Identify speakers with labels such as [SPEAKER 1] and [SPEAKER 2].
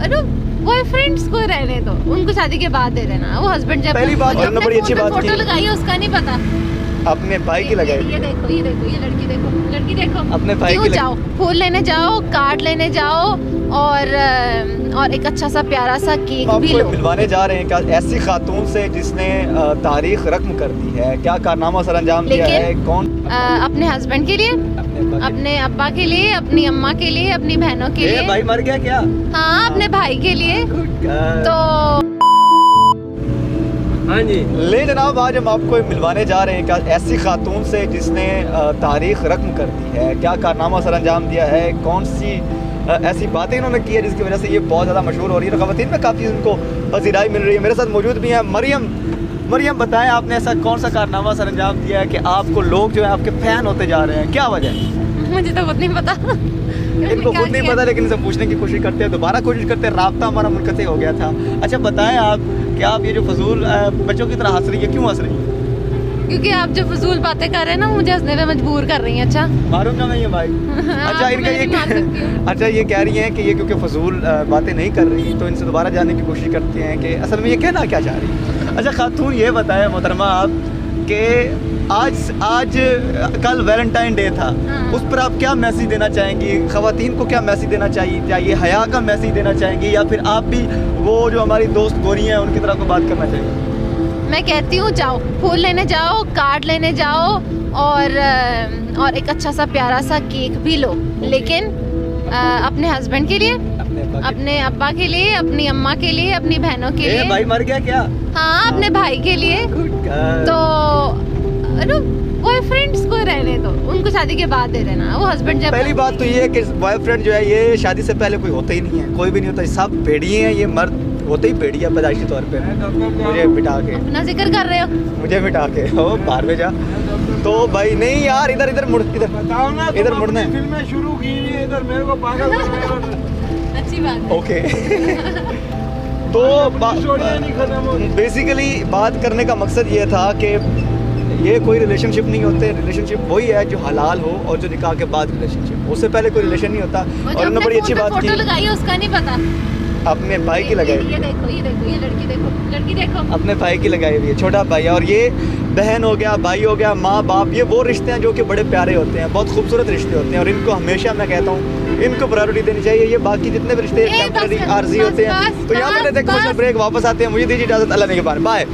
[SPEAKER 1] Boyfriends को रहने दो, उनको शादी के बाद दे देना। वो हस्बैंड जब
[SPEAKER 2] पहली बात
[SPEAKER 1] जब
[SPEAKER 2] बड़ी अच्छी बात
[SPEAKER 1] फोटो
[SPEAKER 2] की।
[SPEAKER 1] लगाई है उसका नहीं पता।
[SPEAKER 2] अपने भाई की लगाई।
[SPEAKER 1] ये देखो ये देखो ये लड़की देखो, लड़की देखो।
[SPEAKER 2] अपने भाई
[SPEAKER 1] क्यों
[SPEAKER 2] की
[SPEAKER 1] जाओ, फूल लेने जाओ, कार्ड लेने जाओ और एक अच्छा सा प्यारा सा केक भी
[SPEAKER 2] आपको
[SPEAKER 1] लो।
[SPEAKER 2] मिलवाने जा रहे हैं क्या ऐसी खातून से जिसने तारीख रकम कर दी है, क्या कारनामा सर अंजाम दिया है? कौन?
[SPEAKER 1] अपने हस्बैंड के लिए, अपने अब्बा के लिए, अपनी अम्मा के लिए, अपनी बहनों के लिए।
[SPEAKER 2] भाई मर गया क्या?
[SPEAKER 1] हाँ, अपने भाई के लिए। तो
[SPEAKER 3] हाँ जी,
[SPEAKER 2] ले जनाब, आज हम आपको मिलवाने जा रहे हैं क्या ऐसी खातून से जिसने तारीख रकम कर दी है, क्या कारनामा सर अंजाम दिया है, कौन सी ऐसी बातें इन्होंने की है जिसकी वजह से ये बहुत ज़्यादा मशहूर हो रही है। ख़वातीन में काफ़ी उनको पजीराई मिल रही है। मेरे साथ मौजूद भी हैं मरियम बताएं, आपने ऐसा कौन सा कारनामा सर अंजाम दिया है कि आपको लोग जो है आपके फ़ैन होते जा रहे हैं? क्या वजह है?
[SPEAKER 1] मुझे तो खुद नहीं पता।
[SPEAKER 2] इनको खुद नहीं पता, लेकिन इनसे पूछने की कोशिश करते हैं, दोबारा कोशिश करते हैं। राब्ता हमारा मुनक़ते हो गया था। अच्छा बताएं आप, क्या आप ये जो फजूल बच्चों की तरह हंस रही है, क्यों हंस रही है?
[SPEAKER 1] क्योंकि आप जो फजूल बातें कर रहे हैं ना, मुझे हंसने पे मजबूर कर रही हैं। अच्छा
[SPEAKER 2] मालूम ना मैं ये भाई। अच्छा इनका
[SPEAKER 1] मैं नहीं मान सकती
[SPEAKER 2] ये
[SPEAKER 1] हूँ।
[SPEAKER 2] अच्छा ये कह रही हैं कि ये क्योंकि फजूल बातें नहीं कर रही, तो इनसे दोबारा जानने की कोशिश करते हैं कि असल में ये कहना क्या चाह रही है। अच्छा खातून, ये बताएं मोहतरमा आप कि आज कल वैलेंटाइन डे था,
[SPEAKER 1] हाँ।
[SPEAKER 2] उस पर आप क्या मैसेज देना चाहेंगी? खवातीन को क्या मैसेज देना चाहिए? हया का मैसेज देना चाहेंगी, या फिर आप भी वो जो हमारी दोस्त गोरी हैं उनकी तरह को बात करना चाहिए?
[SPEAKER 1] मैं कहती हूँ जाओ, फूल लेने जाओ, कार्ड लेने जाओ और एक अच्छा सा प्यारा सा केक भी लो, लेकिन अपने हस्बैंड के लिए, अपने अब्बा के लिए, अपनी अम्मा के लिए, अपनी बहनों के लिए।
[SPEAKER 2] भाई मर गया क्या?
[SPEAKER 1] हाँ, अपने भाई के लिए। तो बॉयफ्रेंड्स को रहने दो, उनको शादी के बाद दे देना। वो हस्बैंड जब
[SPEAKER 2] पहली बात तो ये है कि बॉयफ्रेंड जो है ये शादी से पहले कोई होता ही नहीं है, कोई भी नहीं होता, सब भेड़िए हैं। ये मर्द होते ही भेड़िया पैदाइशी तौर पे। मुझे बिठा के,
[SPEAKER 1] अपना जिक्र कर रहे हो।
[SPEAKER 2] मुझे बिठा के ओ बाहर में जा। तो भाई नहीं यार, इधर मुड़,
[SPEAKER 3] बताओ ना,
[SPEAKER 2] इधर मुड़ना है।
[SPEAKER 3] फिल्में शुरू की नहीं, इधर मेरे को पागल
[SPEAKER 1] अच्छी बात है।
[SPEAKER 2] ओके। तो
[SPEAKER 3] नहीं खत्म हो।
[SPEAKER 2] बेसिकली बात करने का मकसद ये था कि ये कोई रिलेशनशिप नहीं होते। रिलेशनशिप वही है जो हलाल हो और जो निकाह के बाद रिलेशनशिप, उससे पहले कोई रिलेशन नहीं होता। और उन्होंने बड़ी अच्छी बात
[SPEAKER 1] फोटो
[SPEAKER 2] की,
[SPEAKER 1] लगाई है उसका नहीं पता।
[SPEAKER 2] अपने भाई की लगाई,
[SPEAKER 1] ये देखो ये देखो ये लड़की देखो, लड़की देखो।
[SPEAKER 2] अपने भाई की लगाई हुई है, छोटा भाई है। और ये बहन हो गया, भाई हो गया, माँ बाप, ये वो रिश्ते हैं जो कि बड़े प्यारे होते हैं, बहुत खूबसूरत रिश्ते होते हैं, और इनको हमेशा मैं कहता हूँ इनको प्रायोरिटी देनी चाहिए। ये बाकी जितने भी रिश्ते टेम्पररी आर्जी होते हैं। तो यहाँ पर लेते हैं कमर्शियल ब्रेक, वापस आते हैं। मुझे दीजिए इजाज़त, अल्लाह ने के बारे। बाय।